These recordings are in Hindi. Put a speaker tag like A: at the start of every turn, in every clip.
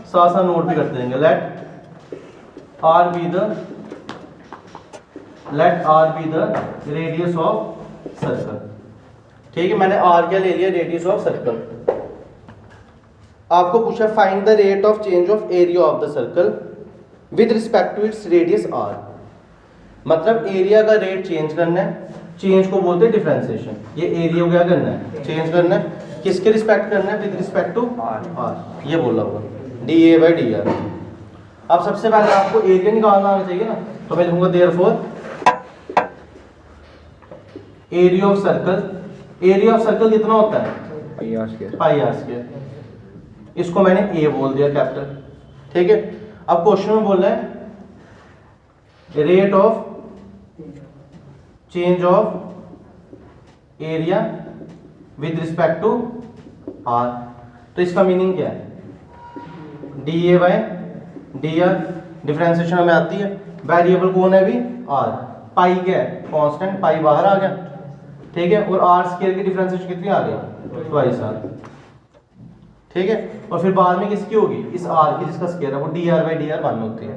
A: साथ साथ नोट भी करते देंगे। Let r be the radius of circle. ठीक है, मैंने आर क्या ले लिया, रेडियस ऑफ सर्कल। आपको पूछा find the rate of change of area of the circle with respect to its radius r. मतलब एरिया का रेट चेंज करना है, चेंज को बोलते हैं डिफरेंशिएशन। ये एरिया को क्या करना है, चेंज करना है, किसके रिस्पेक्ट करना है, विद रिस्पेक्ट टू आर। ये बोला होगा D A by d are. अब सबसे पहले आपको एरिया निकालना आना चाहिए ना, तो मैं लिखूंगा therefore area of circle. Area of circle कितना होता है, पाई आर स्क्वायर। इसको मैंने ए बोल दिया कैपिटल। ठीक है, अब क्वेश्चन में बोल रहा है rate of change of area with respect to r. तो इसका मीनिंग क्या है, d a by d r. Differentiation हमें आती है, वेरिएबल कौन है अभी, आर। पाई क्या है, कांस्टेंट, पाई बाहर आ गया। ठीक है, और आर स्क्वायर की डिफरेंशिएशन कितनी आ गई, ट्वाइस आर। ठीक है, और फिर बाद में किसकी होगी, इस आर की जिसका स्क्वायर है, वो d r by d r one होती है।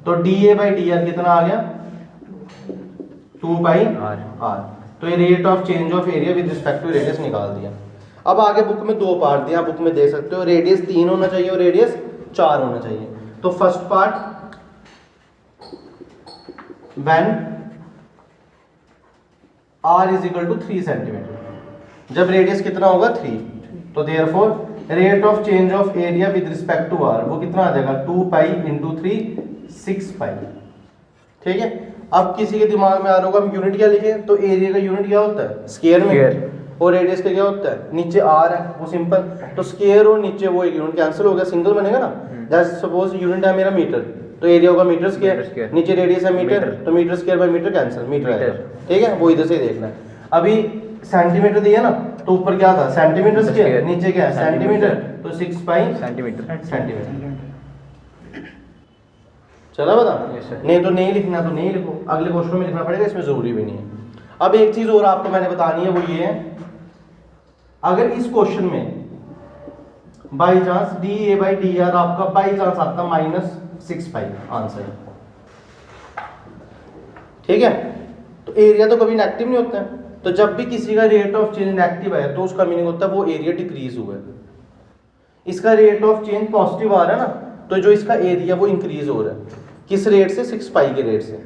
A: तो d A by d r कितना आ गया, 2 पाई आर। तो ये rate of change of area with respect to radius निकाल दिया। अब आगे बुक में 2 पार्ट दिया, बुक में देख सकते हो, रेडियस 3 होना चाहिए और रेडियस 4 होना चाहिए। तो first part when r is equal to 3 centimetre, जब रेडियस कितना होगा 3, तो therefore rate of change of area with respect to r वो कितना आ जाएगा, 2 पाई इंटू 3, 6 पाई। ठीक है, अब किसी के दिमाग में आ रहा होगा हम यूनिट क्या लिखे, तो एरिया का यूनिट क्या होता है, स्क्वायर में, और रेडियस का क्या होता है, नीचे r है, वो सिंपल। तो स्क्वायर और नीचे वो एक यूनिट कैंसिल हो गया, सिंगल बनेगा ना। जैसे सपोज यूनिट है मेरा मीटर, तो एरिया होगा मीटर स्क्वायर, नीचे रेडियस है मीटर, तो metre square by metre cancel, metre आएगा। ठीक है, वो इधर से देखना है। अभी सेंटीमीटर दिया ना, तो ऊपर क्या था, सेंटीमीटर स्क्वायर, नीचे क्या है, सेंटीमीटर, तो 6 पाई सेंटीमीटर। चला बता, नहीं तो नहीं लिखना तो नहीं लिखो, अगले क्वेश्चन में लिखना पड़ेगा, इसमें जरूरी भी नहीं है। अब एक चीज और आपको मैंने बतानी है, वो ये है, अगर इस क्वेश्चन में by chance D A by d are आपका बाई चांस आता -6 पाई आंसर। ठीक है, तो एरिया तो कभी नेगेटिव नहीं होता है, तो जब भी किसी का रेट ऑफ चेंज नेगेटिव है तो उसका मीनिंग होता है वो एरिया डिक्रीज हुआ है। इसका रेट ऑफ चेंज पॉजिटिव आ रहा है ना, तो जो इसका एरिया वो इंक्रीज हो रहा है, किस रेट से, 6 पाई के रेट से।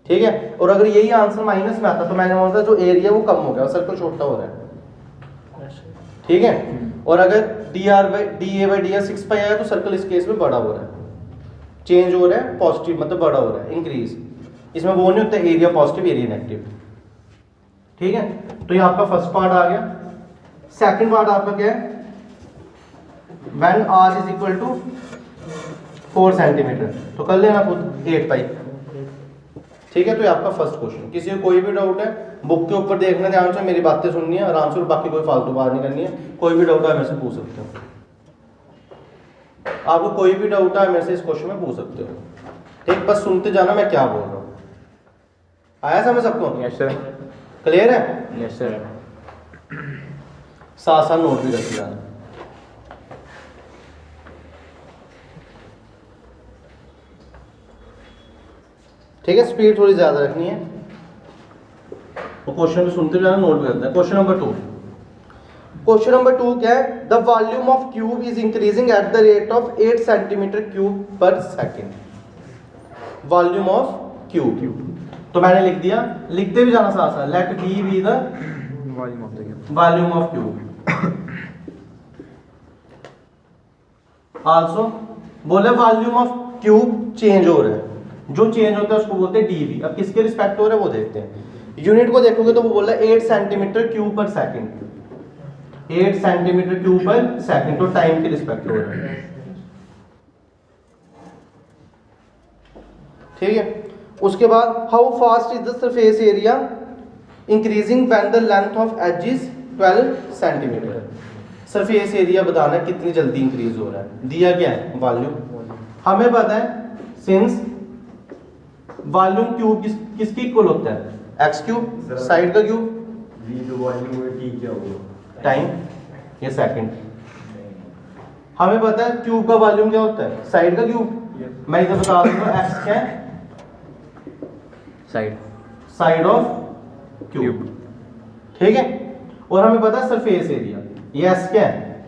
A: ठीक है, और अगर यही आंसर माइनस में आता तो मैंने बोला था जो एरिया वो कम हो गया, सर्कल छोटा हो रहा है। ठीक है, और अगर D A by d are 6 पाई आया तो सर्कल इस केस में बड़ा हो रहा है, चेंज हो रहा है, पॉजिटिव मतलब बड़ा हो रहा है, इंक्रीज। इसमें वो नहीं होता एरिया पॉजिटिव एरिया नेगेटिव। ठीक है, तो ये आपका फर्स्ट पार्ट आ गया। सेकंड पार्ट आपका क्या है, when r is equal to 4 centimetre, तो कर लेना खुद 8 पाई। ठीक है, तो ये आपका फर्स्ट क्वेश्चन। किसी को कोई भी डाउट है, बुक के ऊपर देखना ध्यान से, मेरी बातें सुननी है आराम से, और बाकी कोई फालतू बात नहीं करनी है। कोई भी डाउट है मेरे से पूछ सकते हो, आपको कोई भी डाउट है मेरे से इस क्वेश्चन में पूछ सकते हो। ठीक, बस सुनते जाना मैं क्या बोल रहा हूँ। आया समझ सबको?
B: Yes sir.
A: क्लियर है?
B: Yes sir.
A: साथ साथ नोट भी करते जाना। ठीक है, स्पीड थोड़ी ज्यादा रखनी है, तो क्वेश्चन भी सुनते जाना, नोट भी करते हैं। Question number 2। क्वेश्चन नंबर 2 क्या है, the volume of cube is increasing at the rate of 8 centimetre cube per second. Volume of cube, तो मैंने लिख दिया, लिखते भी जाना साथ साथ, let b be the volume of cube. Also बोले वॉल्यूम ऑफ क्यूब चेंज हो रहा है, जो चेंज होता है उसको बोलते हैं डीवी। अब किसके रिस्पेक्ट हो रहा है वो देखते हैं। यूनिट को देखोगे तो वो बोल रहा है 8 centimetre cube per second, 8 centimetre cube per second, तो टाइम के रिस्पेक्ट हो रहा है। ठीक है, उसके बाद how fast is the surface area increasing when the length of edge is 12 centimetre. Surface area बताना है कितनी जल्दी इंक्रीज हो रहा है। दिया क्या है, वॉल्यूम। हमें पता है सिंस वॉल्यूम क्यूब किसकी इक्वल होता है, एक्स क्यूब, साइड का क्यूब,
C: वी जो वॉल्यूम है टी क्या होगा,
A: टाइम, ये सेकंड। हमें पता है क्यूब का वॉल्यूम क्या होता है, साइड का क्यूब। मैं इधर बता दूंगा एक्स क्या है, साइड ऑफ क्यूब, ठीक है। और हमें पता है सरफेस एरिया, ये एस क्या है,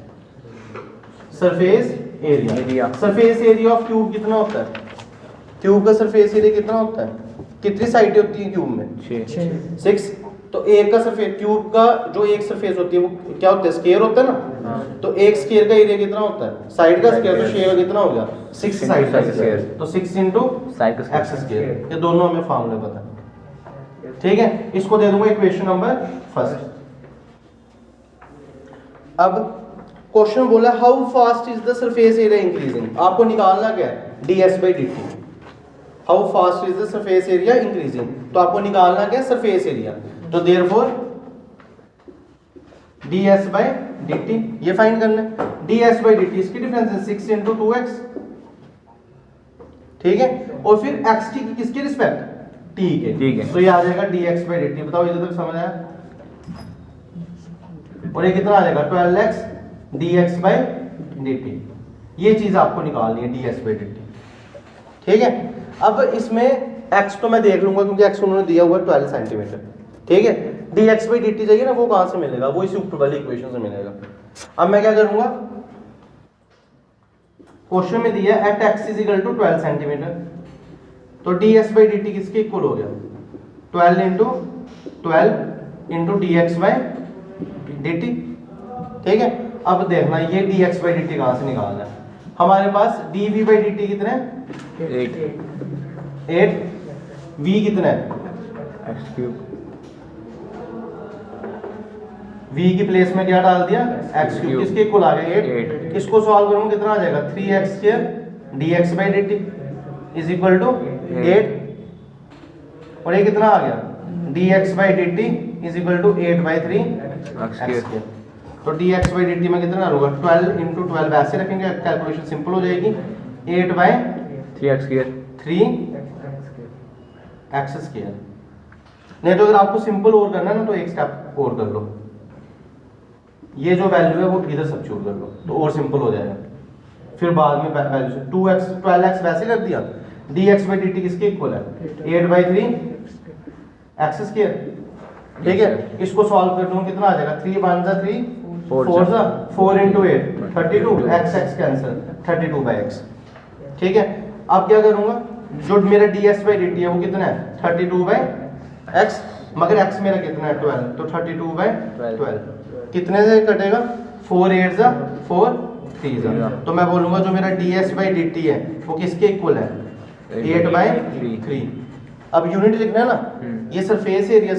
A: surface area. Surface area of cube कितना होता है, क्यूब का सरफेस एरिया कितना होता है, कितनी साइडें होती हैं क्यूब में, 6। तो एक का सरफेस, क्यूब का जो एक सरफेस होती है वो क्या होता है, स्क्वायर होता है ना। तो एक स्क्वायर का एरिया कितना होता है, साइड का स्क्वायर, तो शेयर कितना हो गया 6 साइड का स्क्वायर, तो 6 इंटू एक्स स्क्वायर। ये दोनों हमें फार्मूले पता है, ठीक है। इसको दे दूंगा इक्वेशन नंबर फर्स्ट। अब क्वेश्चन बोला how fast is the surface area increasing, आपको निकालना क्या है, ds by dt। How fast is the surface area increasing, तो आपको निकालना क्या है, सरफेस एरिया। तो देयरफॉर ds बाई dt ये फाइंड करना है। ds बाई dt इसकी डिफरेंस है 6 इंटू 2x, ठीक है। और फिर xt की किसके रिस्पेक्ट, t के, ठीक है। तो ये आ जाएगा dx बाई dt। बताओ इधर तक समझ आया। और ये कितना आ जाएगा 12x dx बाई dt। ये चीज आपको निकालनी है ds बाई dt, ठीक है। अब इसमें x तो मैं देख लूंगा क्योंकि x उन्होंने दिया हुआ है 12 सेंटीमीटर, ठीक है। dx बाई dt चाहिए ना, वो कहां से मिलेगा, वो इसी ऊपर वाली इक्वेशन से मिलेगा। अब मैं क्या करूंगा, क्वेश्चन में दिया at x is equal to 12 centimetre, तो ds बाई dt किसके इक्वल हो गया, 12 into 12 into dx by dt, ठीक है। अब देखना ये dx बाई dt कहां से निकालना है। हमारे पास dv बाई dt कितना है 8, v कितना है
B: x क्यूब,
A: v की प्लेस में क्या डाल दिया x क्यूब, किसके इक्वल आ गया 8। इसको सॉल्व करूंगा कितना आ जाएगा 3x square dx by dt is equal to 8। और ये कितना आ गया dx by dt is equal to 8 by 3 x square. तो dx बाई dt में कितना होगा 12 इंटू 12, ऐसे रखेंगे कैलकुलेशन सिंपल हो जाएगी, 8 by
B: 3x square
A: 3 x square. नहीं तो अगर आपको सिंपल और करना है ना तो एक स्टेप और कर लो, ये जो वैल्यू है वो इधर सब्स्टिट्यूट कर लो तो और सिंपल हो जाएगा। फिर बाद में वैल्यू से 2x 12x वैसे कर दिया, dx बाई dt किसके इक्वल है 8 बाई 3 x स्क्वायर, ठीक है। इसको सॉल्व कर दूं कितना आ जाएगा 3 1 जा 3 4 जा 4 into 8 32, x x cancel 32 by x, ठीक है। अब क्या करूंगा, जो मेरा ds बाई dt है वो कितना है 32 बाई x, मगर x मेरा कितना है 12, तो 32 बाई 12 कितने से कटेगा 4 8 जा 4 3 जा, तो मैं बोलूंगा जो मेरा ds बाई dt है वो किसके इक्वल है 8 बाई 3। अब यूनिट लिखना है ना, ये सरफेस एरिया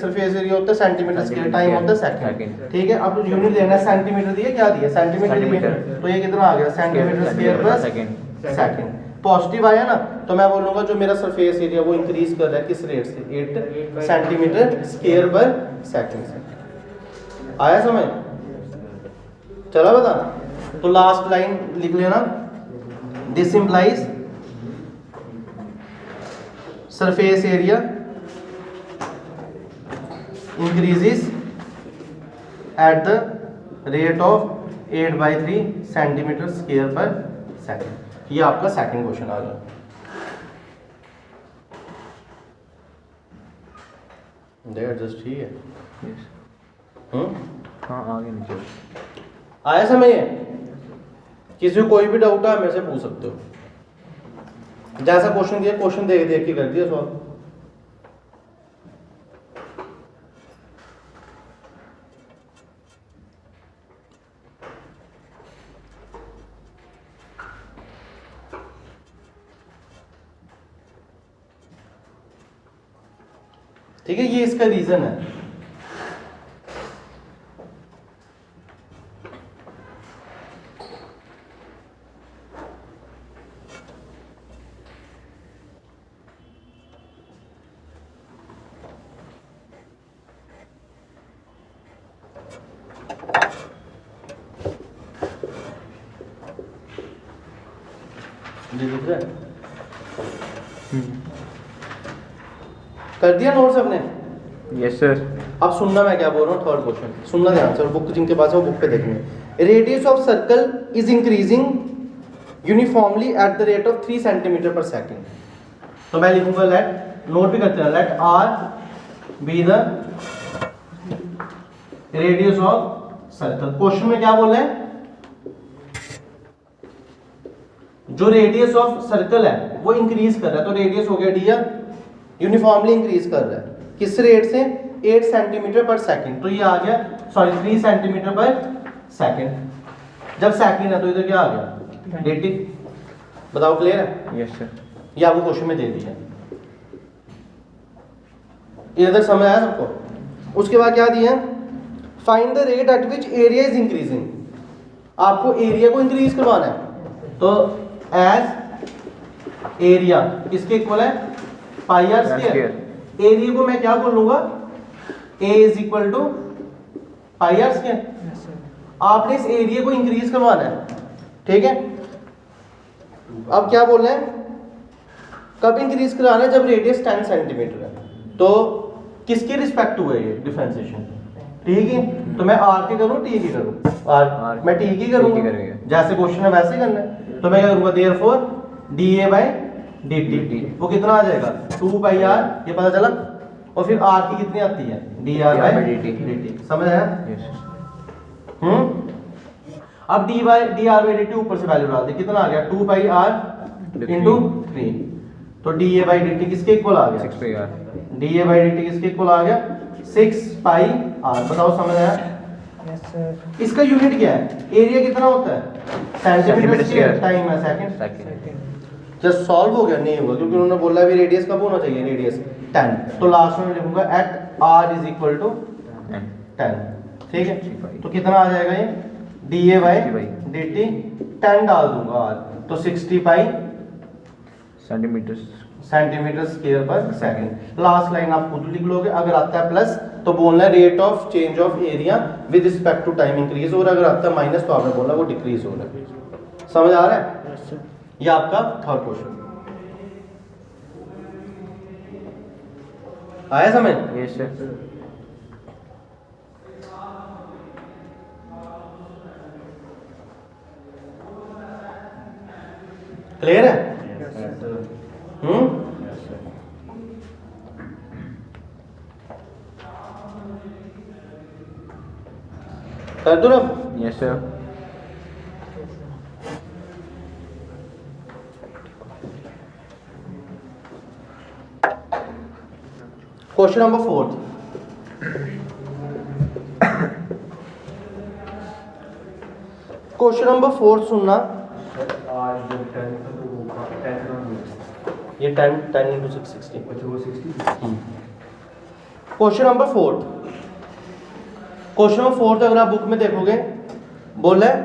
A: होता है सेंटीमीटर स्क्वायर, टाइम होता है सेकंड, ठीक है। अब यूनिट लेना है, सेंटीमीटर दिया, क्या दिया सेंटीमीटर, तो ये कितना आ गया centimetre square per second. Positive आया ना, तो मैं बोलूंगा जो मेरा सरफेस एरिया वो इंक्रीज कर रहा है किस रेट से 8 सेंटीमीटर स्क्वायर पर सेकंड से। आया समझ, चला बता। तो लास्ट लाइन लिख लेना, this implies surface area increases at the rate of 8 by 3 centimetre square per second. ये आपका सेकंड क्वेश्चन आ गया। देयर जस्ट ठीक है,
B: हाँ आगे नीचे
A: आया समझ में। किसी को कोई भी डाउट है मेरे से पूछ सकते हो, जैसा क्वेश्चन दिया क्वेश्चन देख देख के कर दिया सॉल्व। ठीक है, ये इसका रीजन है। जी दिख रहा है, कर दिया नोट सबने?
B: Yes sir.
A: अब सुनना मैं क्या बोल रहा हूँ, थर्ड क्वेश्चन सुनना ध्यान से, बुक जिनके पास है वो बुक पे देखेंगे। Radius of circle is increasing uniformly at the rate of 3 centimetre per second. तो मैं लिखूंगा लेट, नोट भी करते हैं, let r be the radius of circle. Question में क्या बोले हैं, जो रेडियस ऑफ सर्कल है वो इंक्रीज कर रहा है, तो रेडियस हो गया डी यूनिफॉर्मली इंक्रीज कर रहा है, किस रेट से, 8 सेंटीमीटर पर सेकंड। तो ये आ गया, सॉरी 3 सेंटीमीटर पर सेकंड। जब सेकंड है तो इधर क्या आ गया, dt। बताओ क्लियर है?
B: Yes sir.
A: ये आपको क्वेश्चन में दे दिया, इधर तक समझ आया सबको? उसके बाद क्या दिया, find the rate at which area is increasing. आपको एरिया को इंक्रीज करवाना है, तो एज एरिया किसके इक्वल है, पाई आर स्क्वायर। एरिया को मैं क्या बोलूंगा, A is equal to pi r square. आपने इस एरिया को इंक्रीज करवाना है, ठीक है। अब क्या बोल रहे हैं, कब इंक्रीज कराना है, जब रेडियस 10 सेंटीमीटर है। तो किसके रिस्पेक्ट हुआ ये डिफरेंशिएशन, ठीक है। तो मैं आर के करूं, टी की करूं, आर मैं टी की करूंगा, जैसे क्वेश्चन है वैसे करना है। तो मैं क्या करूंगा, therefore D A by d T, वो कितना आ जाएगा, 2 पाई आर, ये पता चला। और फिर आर की कितनी आती है, D r by d T. समझ आया? अब D r by d T ऊपर से वैल्यू डाल दे, कितना आ गया, 2 पाई आर इंटू 3। तो d A by d t किसके इक्वल आ गया,
B: 6 pi r.
A: D A by d t किसके इक्वल आ गया, 6 पाई आर। बताओ समझ आया? इसका यूनिट क्या है, एरिया कितना होता है, सेंटीमीटर स्क्वायर, टाइम है सेकंड। जस्ट सॉल्व हो गया, नहीं हुआ क्योंकि उन्होंने बोला भी रेडियस कब होना चाहिए, रेडियस 10। तो लास्ट में लिखूंगा at r is equal to 10, ठीक है। तो कितना आ जाएगा ये, d A by d t, 10 डाल दूंगा आर, तो 60 pi centimetre square per second. Last line आप खुद लिख लोगे, अगर आता है प्लस तो बोलना है rate of change of area with respect to time increase, और अगर आता है माइनस तो आपने बोलना वो डिक्रीज हो रहा है। समझ आ रहा है? ये आपका थर्ड क्वेश्चन आया समझ?
B: Yes sir.
A: क्लियर है? कर दो ना?
B: Yes sir.
A: Question number 4। Question number 4 सुनना। ये 10 into 6 60। Question number 4, question number 4 अगर आप बुक में देखोगे, बोला है